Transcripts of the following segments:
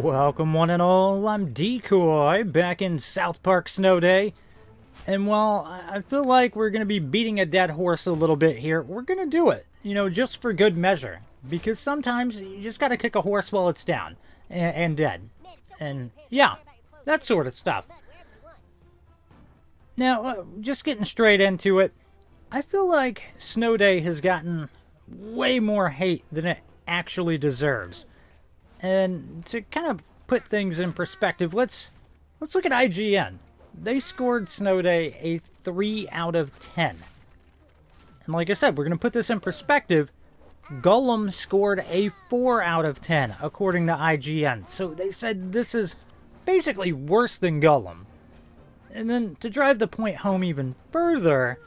Welcome one and all, I'm Decoy, back in South Park Snow Day. And while I feel like we're going to be beating a dead horse a little bit here, we're going to do it, just for good measure. Because sometimes you just got to kick a horse while it's down and dead. And yeah, that sort of stuff. Now, just getting straight into it, I feel like Snow Day has gotten way more hate than it actually deserves. And to kind of put things in perspective, let's look at IGN. They scored Snow Day a 3 out of 10. And like I said, we're going to put this in perspective. Gollum scored a 4 out of 10, according to IGN. So they said this is basically worse than Gollum. And then to drive the point home even further,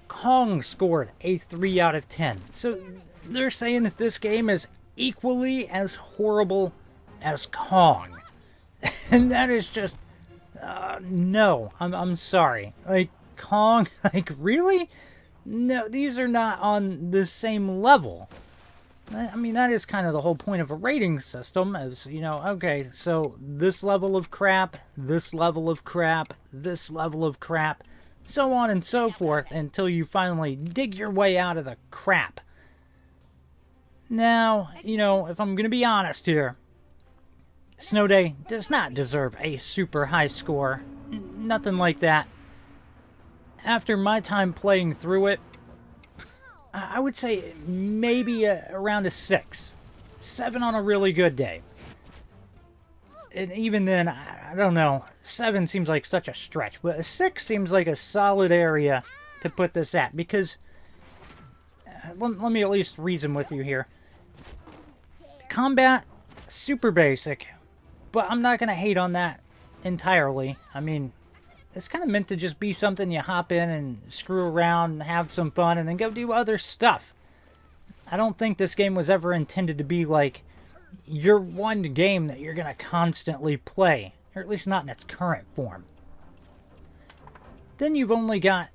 Kong scored a 3 out of 10. So they're saying that this game is equally as horrible as Kong. And that is just no, I'm sorry. Like, Kong, like, really? No, these are not on the same level. I mean, that is kind of the whole point of a rating system, is, okay, so this level of crap, this level of crap, this level of crap, so on and so forth, until you finally dig your way out of the crap. Now, if I'm going to be honest here, Snow Day does not deserve a super high score. Nothing like that. After my time playing through it, I would say maybe around a 6. 7 on a really good day. And even then, I don't know, 7 seems like such a stretch, but a 6 seems like a solid area to put this at, because let me at least reason with you here. Combat, super basic, but I'm not going to hate on that entirely. I mean, it's kind of meant to just be something you hop in and screw around and have some fun and then go do other stuff. I don't think this game was ever intended to be like your one game that you're going to constantly play, or at least not in its current form. Then you've only got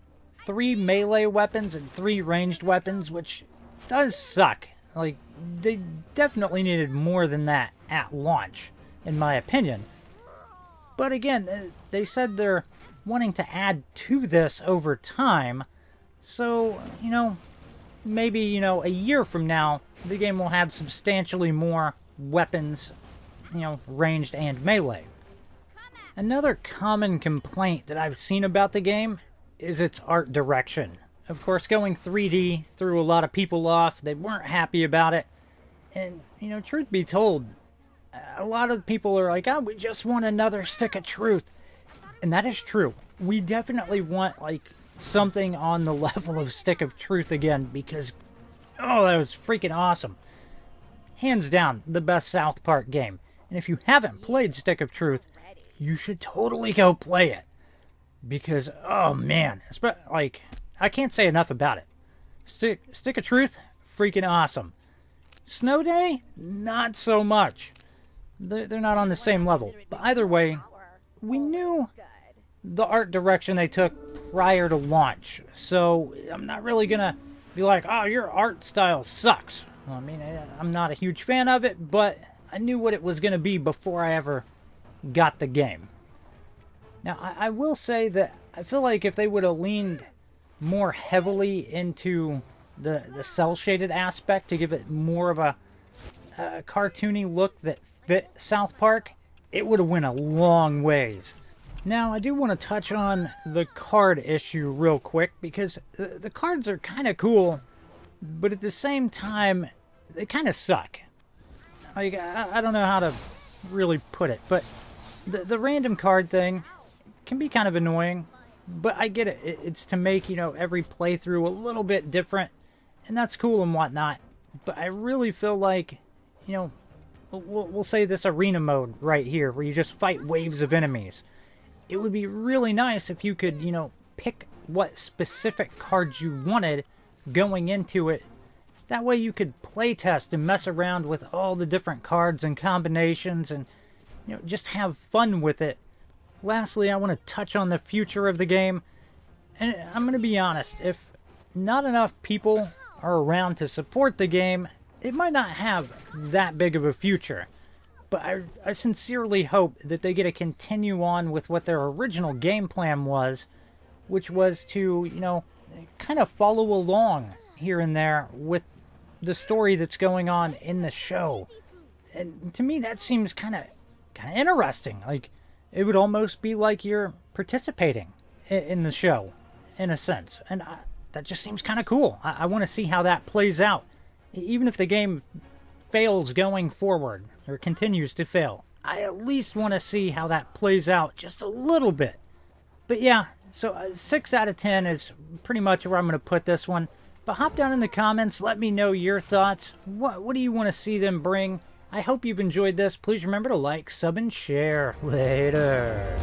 3 melee weapons and 3 ranged weapons, which does suck. Like, they definitely needed more than that at launch, in my opinion. But again, they said they're wanting to add to this over time. So, maybe, a year from now, the game will have substantially more weapons, ranged and melee. Another common complaint that I've seen about the game is its art direction. Of course, going 3D threw a lot of people off. They weren't happy about it. And, truth be told, a lot of people are like, we just want another Stick of Truth. And that is true. We definitely want, like, something on the level of Stick of Truth again, because, that was freaking awesome. Hands down, the best South Park game. And if you haven't played Stick of Truth, you should totally go play it. Because, oh man, like, I can't say enough about it. Stick of Truth, freaking awesome. Snow Day, not so much. They're not on the same level. But either way, we knew the art direction they took prior to launch. So I'm not really going to be like, your art style sucks. Well, I mean, I'm not a huge fan of it, but I knew what it was going to be before I ever got the game. Now, I will say that I feel like if they would have leaned more heavily into the cel-shaded aspect to give it more of a cartoony look that fit South Park, it would have went a long ways. Now, I do want to touch on the card issue real quick, because the cards are kind of cool, but at the same time, they kind of suck. Like, I don't know how to really put it, but the random card thing can be kind of annoying, but I get it. It's to make, every playthrough a little bit different, and that's cool and whatnot, but I really feel like, we'll say this arena mode right here, where you just fight waves of enemies. It would be really nice if you could, pick what specific cards you wanted going into it. That way you could playtest and mess around with all the different cards and combinations and, just have fun with it. Lastly, I want to touch on the future of the game. And I'm going to be honest, if not enough people are around to support the game, it might not have that big of a future. But I sincerely hope that they get to continue on with what their original game plan was, which was to, kind of follow along here and there with the story that's going on in the show. And to me, that seems kind of interesting. Like, it would almost be like you're participating in the show, in a sense. And that just seems kind of cool. I want to see how that plays out. Even if the game fails going forward, or continues to fail, I at least want to see how that plays out just a little bit. But yeah, so 6 out of 10 is pretty much where I'm going to put this one. But hop down in the comments, let me know your thoughts. What do you want to see them bring? I hope you've enjoyed this. Please remember to like, sub, and share. Later.